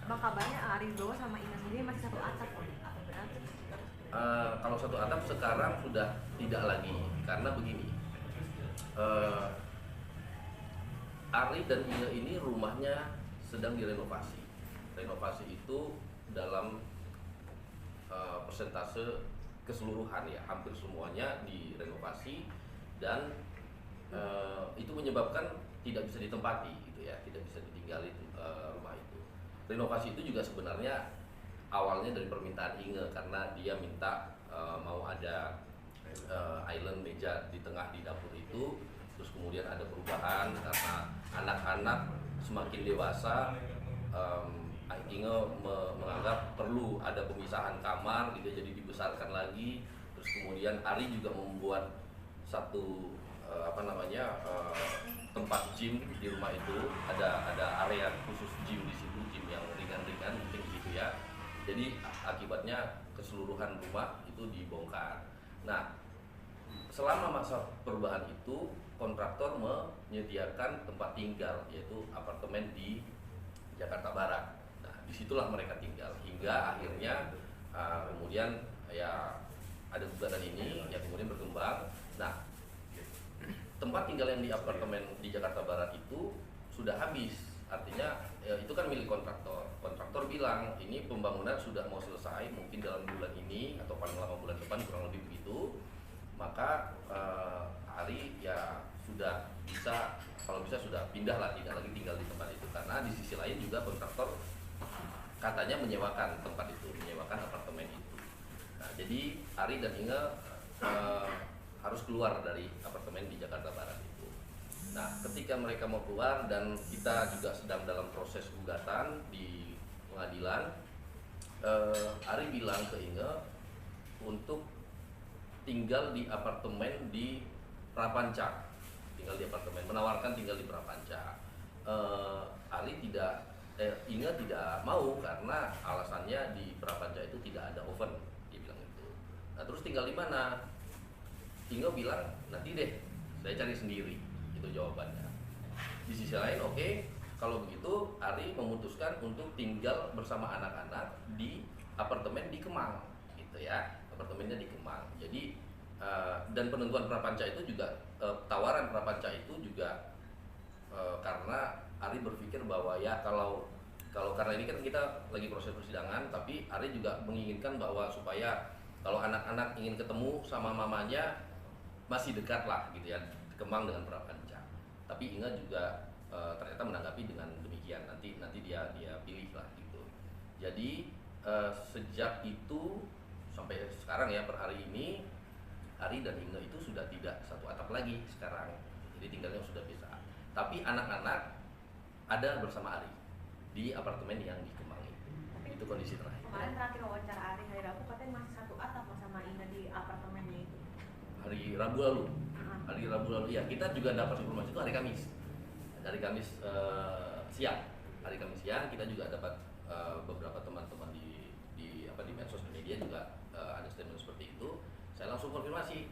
Bang, kabarnya Ari Wibowo sama Ina sendiri masih satu atap atau benar? Kalau satu atap sekarang sudah tidak lagi, karena begini, uh, Ari dan Ina ini rumahnya sedang direnovasi. Renovasi itu dalam persentase keseluruhan ya, hampir semuanya direnovasi, dan itu menyebabkan tidak bisa ditempati gitu ya, tidak bisa ditinggali rumah itu. Renovasi itu juga sebenarnya awalnya dari permintaan Inge, karena dia minta mau ada island meja di tengah di dapur itu. Terus kemudian ada perubahan karena anak-anak semakin dewasa, Inge menganggap perlu ada pemisahan kamar gitu, jadi dibesarkan lagi. Terus kemudian Ari juga membuat satu tempat gym di rumah itu, ada area khusus gym di situ, gym yang ringan-ringan mungkin gitu ya. Jadi akibatnya keseluruhan rumah itu dibongkar. Nah, selama masa perubahan itu kontraktor menyediakan tempat tinggal, yaitu apartemen di Jakarta Barat. Nah, disitulah mereka tinggal hingga akhirnya kemudian ya ada gugatan ini yang kemudian berkembang. Nah, tempat tinggal yang di apartemen di Jakarta Barat itu sudah habis, artinya ya, itu kan milik kontraktor. Kontraktor bilang ini pembangunan sudah mau selesai, mungkin dalam bulan ini atau paling lama bulan depan, kurang lebih begitu. Maka Ari ya sudah bisa, kalau bisa sudah pindah lah, tidak lagi tinggal di tempat itu, karena di sisi lain juga kontraktor katanya menyewakan tempat itu, menyewakan apartemen itu. Nah, jadi Ari dan Inge harus keluar dari apartemen di Jakarta Barat itu. Nah, ketika mereka mau keluar dan kita juga sedang dalam proses gugatan di pengadilan, Ari bilang ke Inge untuk tinggal di apartemen di Prapanca, tinggal di apartemen, menawarkan tinggal di Prapanca. Ari tidak, Inge tidak mau karena alasannya di Prapanca itu tidak ada oven, dia bilang itu. Nah, terus tinggal di mana? Inge bilang nanti deh saya cari sendiri, itu jawabannya. Di sisi lain oke, kalau begitu Ari memutuskan untuk tinggal bersama anak-anak di apartemen di Kemang gitu ya, apartemennya di Kemang. Jadi dan penentuan prapanca itu juga tawaran prapanca itu juga karena Ari berpikir bahwa ya kalau karena ini kan kita lagi proses persidangan, tapi Ari juga menginginkan bahwa supaya kalau anak-anak ingin ketemu sama mamanya masih dekat lah gitu ya, Kemang dengan Prapanca. Tapi Inga juga ternyata menanggapi dengan demikian, nanti dia pilih lah gitu. Jadi sejak itu sampai sekarang ya, per hari ini Ari dan Inga itu sudah tidak satu atap lagi sekarang, jadi tinggalnya sudah bisa. Tapi anak-anak ada bersama Ari di apartemen yang di Kemang itu. Itu kondisi terakhir. Kemarin terakhir wawancara Ari hari Rabu katanya masih satu atap sama Ina di apartemennya itu. Hari Rabu lalu ya, kita juga dapat informasi itu hari Kamis siang. Hari Kamis siang kita juga dapat beberapa teman-teman di medsos dan media juga ada statement seperti itu. Saya langsung konfirmasi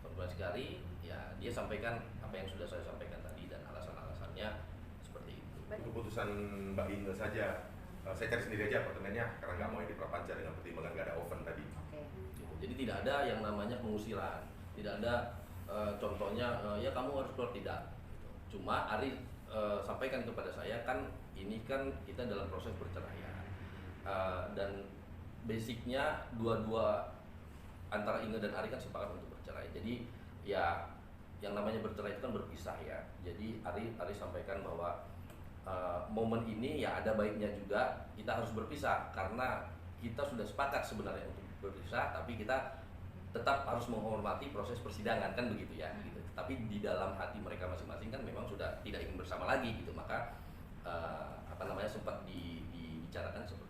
ke Ari, ya dia sampaikan apa yang sudah saya sampaikan tadi dan alasan-alasannya seperti itu. Keputusan Mbak Inge saja, saya cari sendiri aja apartemennya karena nggak mau di Prapanca dengan pertimbangan nggak ada oven tadi. Jadi tidak ada yang namanya pengusiran, tidak ada contohnya ya kamu harus keluar, tidak. Cuma Ari sampaikan kepada saya, kan ini kan kita dalam proses perceraian dan basicnya dua-dua antara Inge dan Ari kan sepakat untuk bercerai. Jadi ya yang namanya bercerai itu kan berpisah ya. Jadi Ari sampaikan bahwa momen ini ya ada baiknya juga kita harus berpisah, karena kita sudah sepakat sebenarnya untuk berpisah, tapi kita tetap harus menghormati proses persidangan kan begitu ya gitu. Tapi di dalam hati mereka masing-masing kan memang sudah tidak ingin bersama lagi gitu, maka sempat dibicarakan seperti